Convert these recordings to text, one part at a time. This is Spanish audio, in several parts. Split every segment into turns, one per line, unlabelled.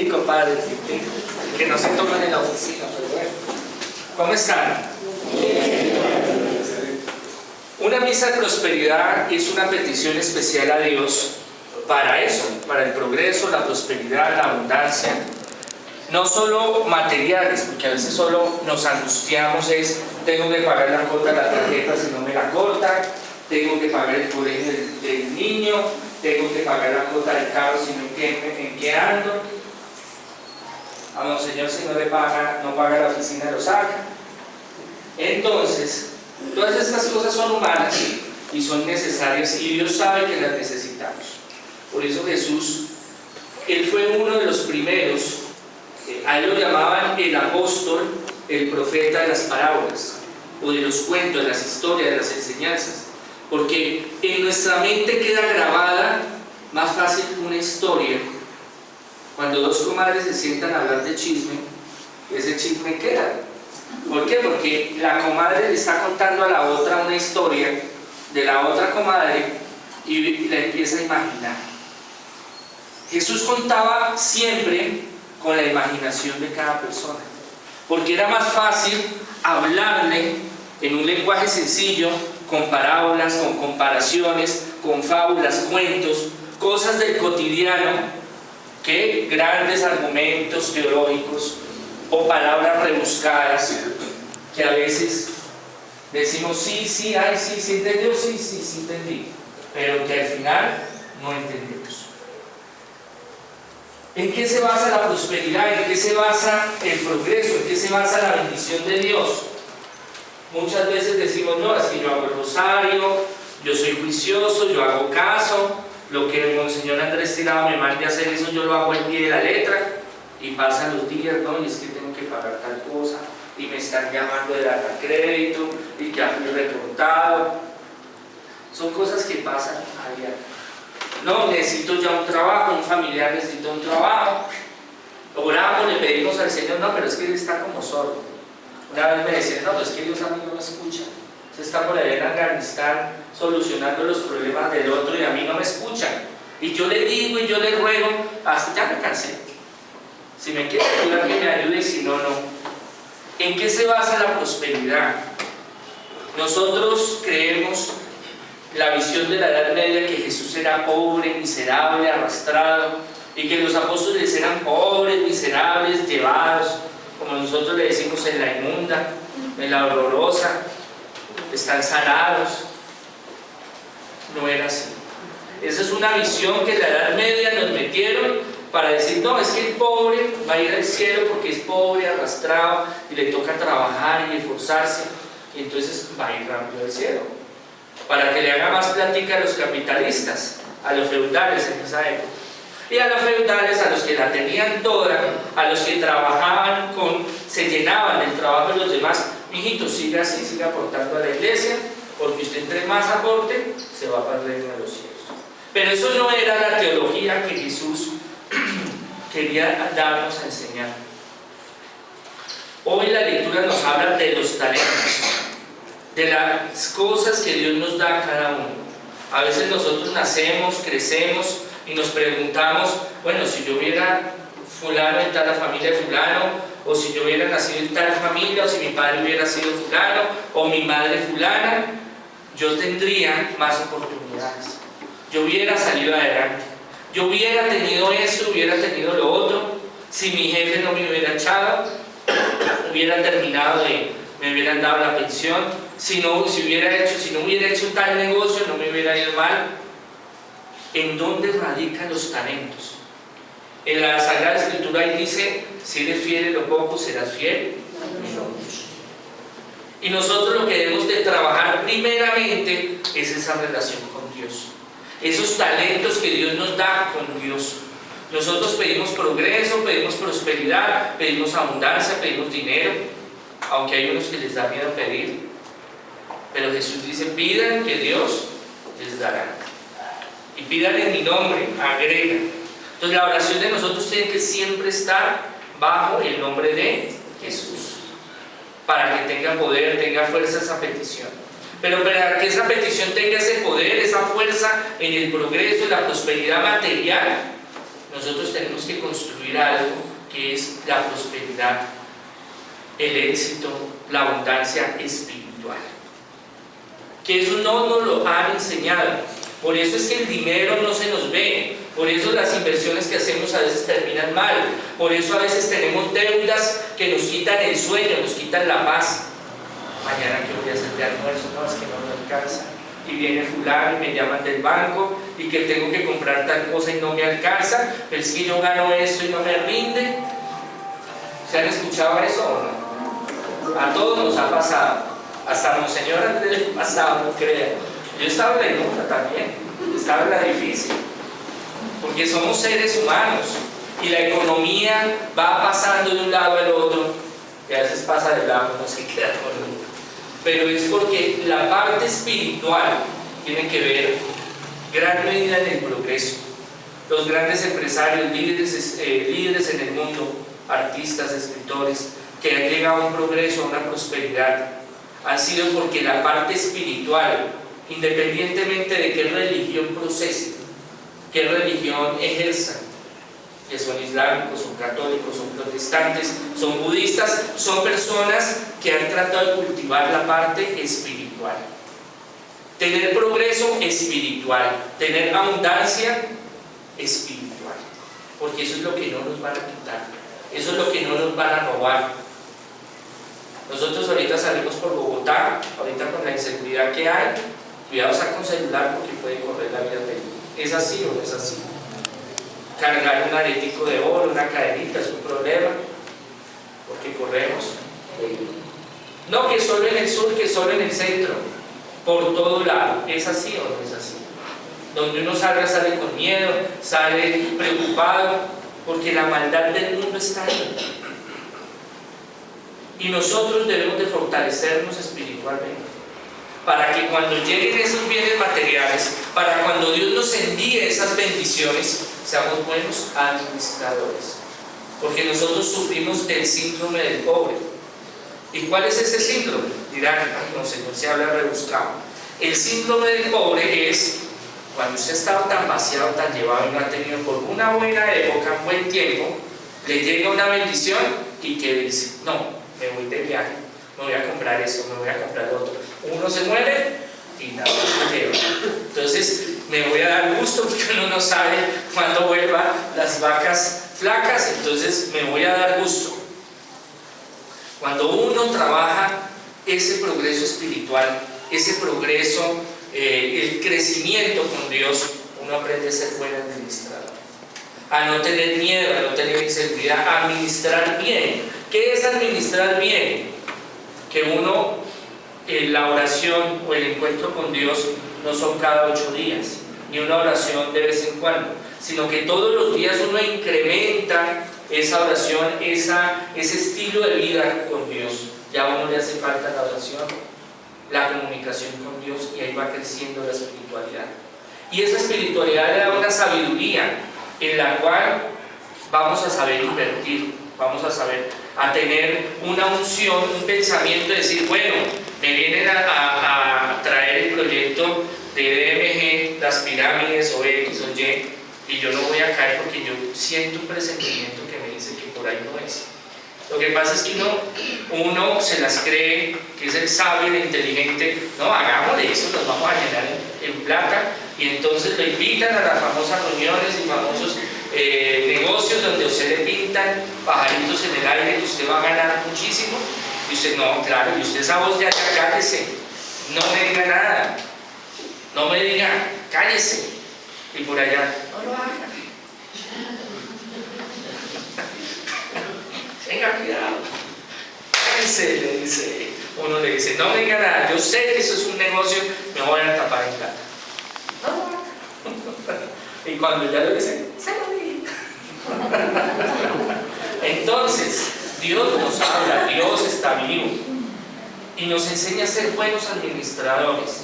tintico, padre, tintico. Que no se toman en la oficina, pero bueno. ¿Cómo están? Una misa de prosperidad es una petición especial a Dios para eso, para el progreso, la prosperidad, la abundancia. No solo materiales, porque a veces solo nos angustiamos, tengo que pagar la cuota de la tarjeta si no me la cortan, tengo que pagar el colegio del niño, tengo que pagar la cuota del carro si no en qué ando. A Monseñor si no le paga, no paga la oficina, lo saca. Entonces, todas estas cosas son humanas y son necesarias y Dios sabe que las necesitamos. Por eso Jesús, Él fue uno de los primeros, a Él lo llamaban el apóstol, el profeta de las parábolas, o de los cuentos, de las historias, de las enseñanzas. Porque en nuestra mente queda grabada más fácil una historia. Cuando dos comadres se sientan a hablar de chisme, ese chisme queda. ¿Por qué? Porque la comadre le está contando a la otra una historia de la otra comadre y la empieza a imaginar. Jesús contaba siempre con la imaginación de cada persona, porque era más fácil hablarle en un lenguaje sencillo, con parábolas, con comparaciones, con fábulas, cuentos, cosas del cotidiano, que grandes argumentos teológicos o palabras rebuscadas que a veces decimos sí, entendió, sí, entendí, pero que al final no entendemos. ¿En qué se basa la prosperidad? ¿En qué se basa el progreso? ¿En qué se basa la bendición de Dios? Muchas veces decimos, no, es que yo hago el rosario, yo soy juicioso, yo hago caso, lo que el Monseñor Andrés Tirado me mande a hacer eso, yo lo hago al pie de la letra, y pasan los días, no, y es que tengo que pagar tal cosa, y me están llamando de data crédito, y ya fui reportado. Son cosas que pasan a diario. No, necesito ya un trabajo, un familiar necesita un trabajo. Oramos, le pedimos al Señor, no, pero es que Él está como sordo. Una vez me decían, no, pues es que Dios a mí no me escucha. Se está por allá en Afganistán solucionando los problemas del otro y a mí no me escuchan. Y yo le digo y yo le ruego, hasta ya me cansé. Si me quiere ayudar, que me ayude, y si no, no. ¿En qué se basa la prosperidad? Nosotros creemos la visión de la Edad Media que Jesús era pobre, miserable, arrastrado, y que los apóstoles eran pobres, miserables, llevados, como nosotros le decimos, en la inmunda, en la horrorosa, están sanados. No era así. Esa es una visión que en la Edad Media nos metieron para decir, no, es que el pobre va a ir al cielo porque es pobre, arrastrado, y le toca trabajar y esforzarse, y entonces va a ir rápido al cielo. Para que le haga más plática a los capitalistas, a los feudales en esa época. Y a los feudales, a los que la tenían toda, a los que trabajaban se llenaban del trabajo de los demás, mijito, siga así, siga aportando a la iglesia, porque usted entre más aporte, se va para el reino de los cielos. Pero eso no era la teología que Jesús quería darnos a enseñar. Hoy la lectura nos habla de los talentos, de las cosas que Dios nos da a cada uno. A veces nosotros nacemos, crecemos y nos preguntamos, bueno, si yo hubiera fulano en tal familia de fulano, o si yo hubiera nacido en tal familia, o si mi padre hubiera sido fulano, o mi madre fulana, yo tendría más oportunidades. Yo hubiera salido adelante. Yo hubiera tenido esto, hubiera tenido lo otro. Si mi jefe no me hubiera echado, hubiera terminado me hubieran dado la pensión. Si no hubiera hecho tal negocio, no me hubiera ido mal. ¿En dónde radican los talentos? En la Sagrada Escritura ahí dice, si eres fiel en lo poco, serás fiel en lo mucho. Y nosotros lo que debemos de trabajar primeramente es esa relación con Dios. Esos talentos que Dios nos da con Dios. Nosotros pedimos progreso, pedimos prosperidad, pedimos abundancia, pedimos dinero, aunque hay unos que les da miedo pedir. Pero Jesús dice, pidan que Dios les dará. Y pidan en mi nombre, agrega. Entonces la oración de nosotros tiene que siempre estar bajo el nombre de Jesús, para que tenga poder, tenga fuerza esa petición. Pero para que esa petición tenga ese poder, esa fuerza en el progreso y la prosperidad material, nosotros tenemos que construir algo que es la prosperidad, el éxito, la abundancia espiritual. Que eso no nos lo han enseñado. Por eso es que el dinero no se nos ve. Por eso las inversiones que hacemos a veces terminan mal. Por eso a veces tenemos deudas que nos quitan el sueño, nos quitan la paz. Mañana que voy a hacer de almuerzo, no, es que no me alcanza. Y viene fulano y me llaman del banco y que tengo que comprar tal cosa y no me alcanza, pero es que yo gano esto y no me rinde. ¿Se han escuchado eso o no? A todos nos ha pasado. Hasta a Monseñor Andrés le pasaba, no crean. Yo estaba en la inunda también, estaba en la difícil. Porque somos seres humanos y la economía va pasando de un lado al otro y a veces pasa de lado, no se queda con uno. Pero es porque la parte espiritual tiene que ver gran medida en el progreso. Los grandes empresarios, líderes en el mundo, artistas, escritores, que han llegado a un progreso, a una prosperidad, han sido porque la parte espiritual, independientemente de qué religión procesen, qué religión ejerzan, que son islámicos, son católicos, son protestantes, son budistas, son personas que han tratado de cultivar la parte espiritual. Tener progreso espiritual, tener abundancia espiritual, porque eso es lo que no nos van a quitar, eso es lo que no nos van a robar. Nosotros ahorita salimos por Bogotá, ahorita con la inseguridad que hay, cuidado sacar un celular porque puede correr la vida peligro. ¿Es así o no es así? Cargar un arético de oro, una cadenita, es un problema, porque corremos. No que solo en el sur, que solo en el centro, por todo lado. ¿Es así o no es así? Donde uno salga, sale con miedo, sale preocupado, porque la maldad del mundo está ahí. Y nosotros debemos de fortalecernos espiritualmente, para que cuando lleguen esos bienes materiales, para cuando Dios nos envíe esas bendiciones, seamos buenos administradores. Porque nosotros sufrimos del síndrome del pobre. ¿Y cuál es ese síndrome? Dirán, ay no, Señor, se habla rebuscado. El síndrome del pobre es cuando usted estaba tan vaciado, tan llevado y no ha tenido por una buena época, un buen tiempo, le llega una bendición y que dice, no, me voy de viaje, me voy a comprar esto, me voy a comprar lo otro. Uno se muere y nada se lleva. Entonces me voy a dar gusto porque uno no sabe cuándo vuelvan las vacas flacas, entonces me voy a dar gusto. Cuando uno trabaja ese progreso espiritual, ese progreso, el crecimiento con Dios, uno aprende a ser buen administrador, a no tener miedo, a no tener inseguridad, a administrar bien. ¿Qué es administrar bien? Que uno, la oración o el encuentro con Dios no son cada 8 días, ni una oración de vez en cuando, sino que todos los días uno incrementa esa oración, ese estilo de vida con Dios. Ya a uno le hace falta la oración, la comunicación con Dios, y ahí va creciendo la espiritualidad. Y esa espiritualidad le da una sabiduría en la cual vamos a saber invertir, vamos a saber, a tener una unción, un pensamiento de decir, bueno, me vienen a traer el proyecto de DMG, las pirámides o X o Y, y yo no voy a caer porque yo siento un presentimiento que me dice que por ahí no es. Lo que pasa es que uno se las cree, que es el sabio, el inteligente. No, hagámosle eso, nos vamos a llenar en plata, y entonces lo invitan a las famosas reuniones y famosos negocios donde usted le pintan pajaritos en el aire que usted va a ganar muchísimo, y usted no, claro, y usted esa voz de allá, cállese, no me diga nada, no me diga, cállese, y por allá, no lo haga. Tenga cuidado, cállense, le dice, uno le dice, no me diga nada, yo sé que eso es un negocio, me voy a tapar en plata. No. Y cuando ya lo dicen, se lo dije. Entonces, Dios nos habla, Dios está vivo y nos enseña a ser buenos administradores,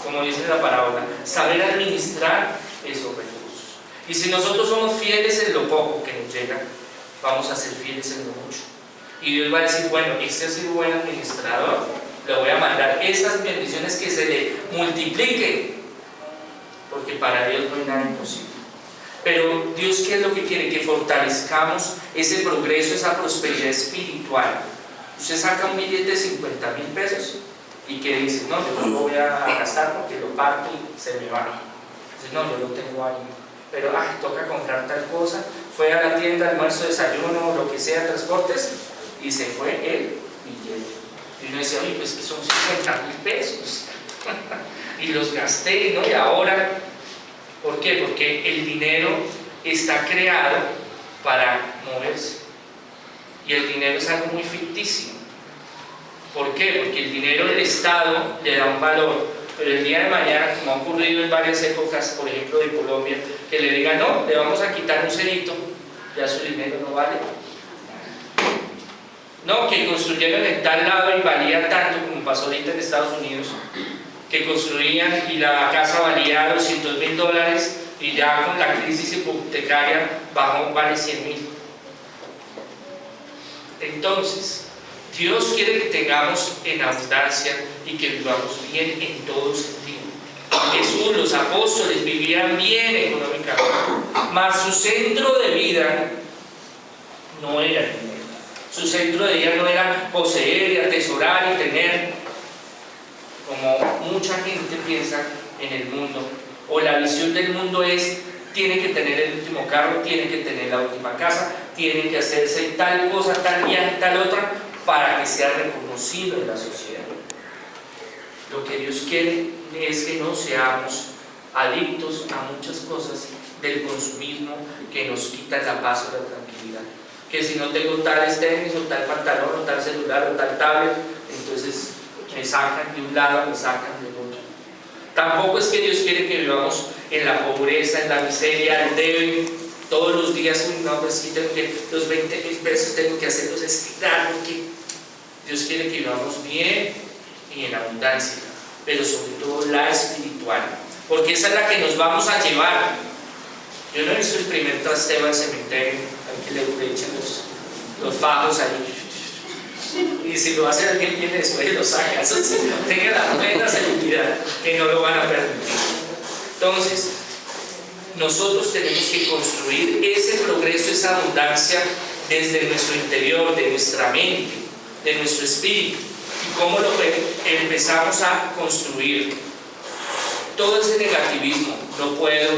como dice la parábola, saber administrar esos recursos. Y si nosotros somos fieles en lo poco que nos llega, vamos a ser fieles en lo mucho. Y Dios va a decir, bueno, este ha sido buen administrador, le voy a mandar esas bendiciones que se le multipliquen, porque para Dios no hay nada imposible. Pero Dios, ¿qué es lo que quiere? Que fortalezcamos ese progreso, esa prosperidad espiritual. Usted saca un billete de 50.000 pesos y que dice, no, yo no lo voy a gastar porque lo parto y se me va. Dice, no, yo lo tengo ahí, pero toca comprar tal cosa. Fue a la tienda, almuerzo, desayuno, lo que sea, transportes, y se fue el billete. Y uno dice, oye, pues que son 50.000 pesos. Y los gasté, ¿no? Y ahora, ¿por qué? Porque el dinero está creado para moverse. Y el dinero es algo muy ficticio. ¿Por qué? Porque el dinero del Estado le da un valor, pero el día de mañana, como ha ocurrido en varias épocas, por ejemplo de Colombia, que le digan, no, le vamos a quitar un cerito, ya su dinero no vale. No, que construyeron en tal lado y valía tanto, como pasó ahorita en Estados Unidos, que construían y la casa valía $200.000 y ya con la crisis hipotecaria bajó, vale 100.000. Entonces, Dios quiere que tengamos en abundancia y que vivamos bien en todo sentido. Jesús, los apóstoles vivían bien económicamente, mas su centro de vida no era el dinero. Su centro de vida no era poseer y atesorar y tener, como mucha gente piensa en el mundo, o la visión del mundo es, tiene que tener el último carro, tiene que tener la última casa, tiene que hacerse tal cosa, tal viaje, tal otra, para que sea reconocido en la sociedad. Lo que Dios quiere es que no seamos adictos a muchas cosas del consumismo que nos quitan la paz o la tranquilidad. Que si no tengo tales tenis o tal pantalón o tal celular o tal tablet, entonces me sacan de un lado, me sacan del otro. Tampoco es que Dios quiere que vivamos en la pobreza, en la miseria, el debe. Todos los días, no, pues sí, tengo que, los 20.000 pesos tengo que hacerlos estirar, porque Dios quiere que vivamos bien y en abundancia, pero sobre todo la espiritual, porque esa es la que nos vamos a llevar. Yo no he visto el primer trasteo al cementerio, al que le echan los fajos ahí. Y si lo hace alguien viene después y lo saca. Entonces, tenga la plena seguridad que no lo van a permitir. Entonces, nosotros tenemos que construir ese progreso, esa abundancia desde nuestro interior, de nuestra mente, de nuestro espíritu. ¿Y cómo lo empezamos a construir? Todo ese negativismo, no puedo,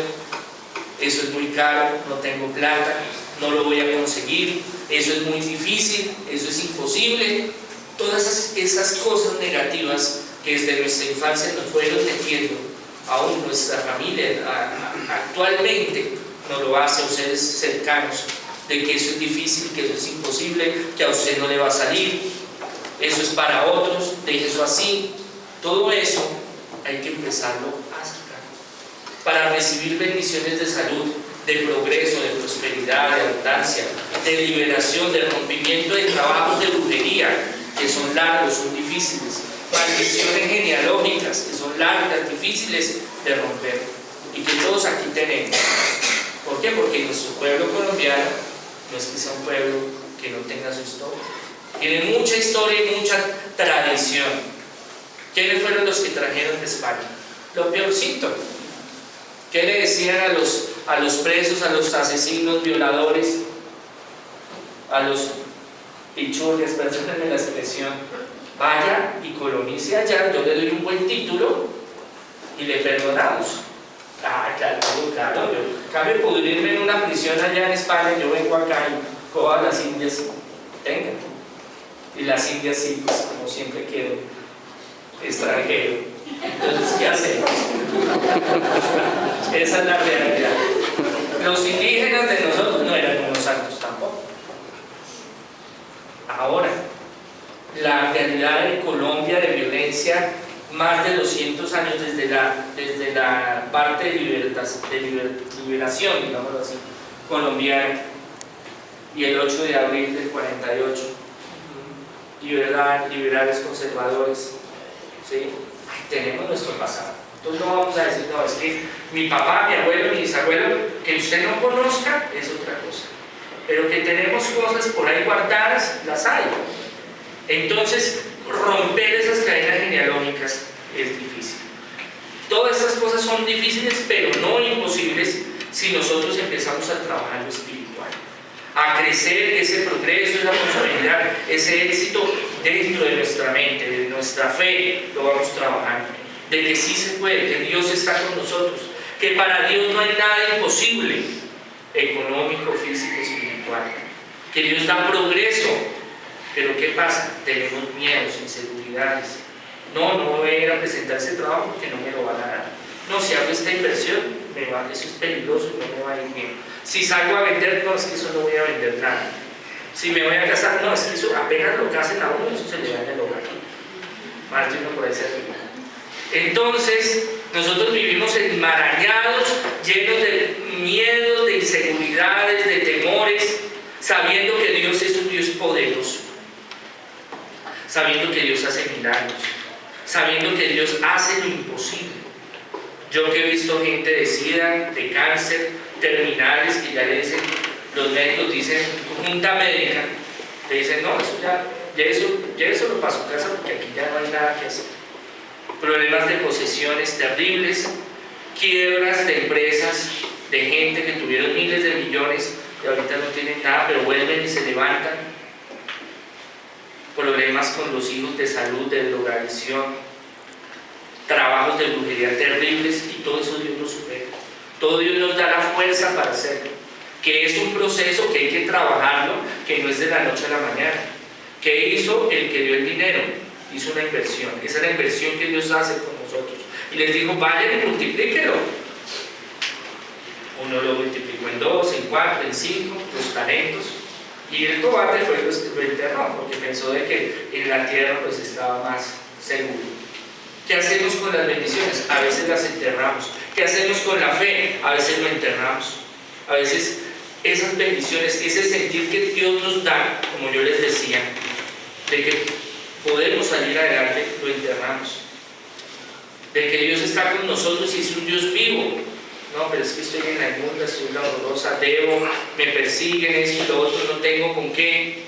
eso es muy caro, no tengo plata, no lo voy a conseguir, eso es muy difícil, eso es imposible. Todas esas cosas negativas que desde nuestra infancia nos fueron metiendo, aún nuestra familia actualmente nos lo hace a ustedes cercanos, de que eso es difícil, que eso es imposible, que a usted no le va a salir, eso es para otros, deje eso así. Todo eso hay que empezarlo a sacar para recibir bendiciones de salud, de progreso, de prosperidad, de abundancia, de liberación, de rompimiento de trabajos de brujería que son largos, son difíciles, maldiciones genealógicas que son largas, difíciles de romper y que todos aquí tenemos. ¿Por qué? Porque nuestro pueblo colombiano no es que sea un pueblo que no tenga su historia, tiene mucha historia y mucha tradición. ¿Quiénes fueron los que trajeron de España? Lo peorcito. ¿Qué le decían a los presos, a los asesinos, violadores, a los pichurrias, perdónenme la expresión? Vaya y colonice allá, yo le doy un buen título y le perdonamos. Claro, yo cambio pudrirme en una prisión allá en España, yo vengo acá y cojo a las indias, tengan. Y las indias sí, pues como siempre quedo extranjero. Entonces, ¿qué hacemos? Esa es la realidad. Los indígenas de nosotros no eran unos santos tampoco. Ahora, la realidad de Colombia de violencia, más de 200 años desde la parte de liberación, digámoslo así, colombiana, y el 8 de abril del 48, liberales conservadores, ¿sí? Tenemos nuestro pasado. Entonces no vamos a decir, no, es que mi papá, mi abuelo, mi bisabuelo, que usted no conozca, es otra cosa. Pero que tenemos cosas por ahí guardadas, las hay. Entonces, romper esas cadenas genealógicas es difícil. Todas estas cosas son difíciles, pero no imposibles, si nosotros empezamos a trabajar lo espiritual, a crecer ese progreso, esa prosperidad, ese éxito dentro de nuestra mente, de nuestra fe, lo vamos trabajando, de que sí se puede, que Dios está con nosotros, que para Dios no hay nada imposible, económico, físico, espiritual, que Dios da progreso. Pero ¿qué pasa? Tenemos miedos, inseguridades. No voy a ir a presentar ese trabajo porque no me lo van a dar. No, si hago esta inversión, eso es peligroso y no me va a ir bien. Si salgo a vender, no, es que eso no voy a vender nada. Si me voy a casar, no, es que eso apenas lo casen a uno, eso se le daña el hogar. Más de uno por ahí se arriba. Entonces, nosotros vivimos enmarañados, llenos de miedos, de inseguridades, de temores, sabiendo que Dios es un Dios poderoso, sabiendo que Dios hace milagros, sabiendo que Dios hace lo imposible. Yo que he visto gente de SIDA, de cáncer, terminales, que ya le dicen, los médicos dicen, junta médica, te dicen, no, eso lo pasó a casa porque aquí ya no hay nada que hacer. Problemas de posesiones terribles, quiebras de empresas, de gente que tuvieron miles de millones y ahorita no tienen nada, pero vuelven y se levantan. Problemas con los hijos de salud, de drogadicción, trabajos de brujería terribles, y todo eso Dios lo supera. Todo Dios nos da la fuerza para hacerlo, que es un proceso que hay que trabajarlo, que no es de la noche a la mañana. ¿Qué hizo el que dio el dinero? Hizo una inversión. Esa es la inversión que Dios hace con nosotros. Y les dijo, vayan y multiplíquenlo. Uno lo multiplicó en 2, en 4, en 5, los talentos. Y el cobarde fue lo enterró, porque pensó de que en la tierra pues estaba más seguro. ¿Qué hacemos con las bendiciones? A veces las enterramos. ¿Qué hacemos con la fe? A veces lo enterramos. A veces esas bendiciones, ese sentir que Dios nos da, como yo les decía, de que podemos salir adelante, lo enterramos. De que Dios está con nosotros y es un Dios vivo. No, pero es que estoy en la inmunda, estoy en la horrorosa, debo, me persiguen, esto y lo otro, no tengo con qué.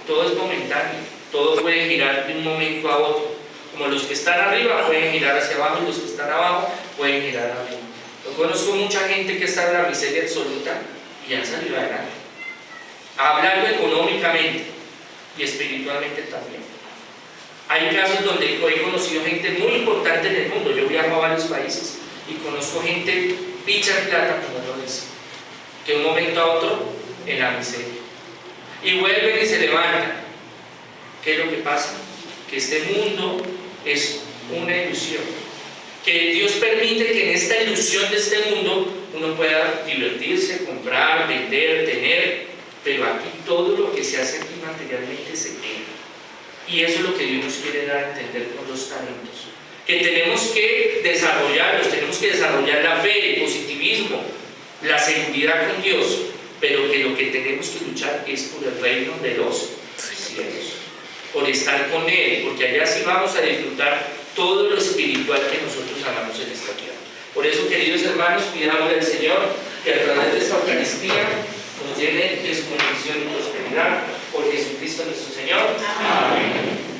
Todo es momentáneo, todo puede girar de un momento a otro. Como los que están arriba pueden girar hacia abajo y los que están abajo pueden girar arriba. Yo conozco mucha gente que está en la miseria absoluta y han salido adelante. Hablando económicamente y espiritualmente también. Hay casos donde he conocido gente muy importante en el mundo. Yo viajo a varios países y conozco gente picha en plata, como lo dice, que de un momento a otro en la miseria. Y vuelven y se levantan. ¿Qué es lo que pasa? Que este mundo es una ilusión. Que Dios permite que en esta ilusión de este mundo uno pueda divertirse, comprar, vender, tener, pero aquí todo lo que se hace aquí materialmente se queda. Y eso es lo que Dios nos quiere dar a entender con los talentos. Que tenemos que desarrollarlos, tenemos que desarrollar la fe, el positivismo, la seguridad con Dios, pero que lo que tenemos que luchar es por el reino de los cielos, por estar con Él, porque allá sí vamos a disfrutar todo lo espiritual que nosotros amamos en esta tierra. Por eso, queridos hermanos, pidamos al Señor que a través de esta Eucaristía nos llene de su bendición y prosperidad, por Jesucristo nuestro Señor. Amén.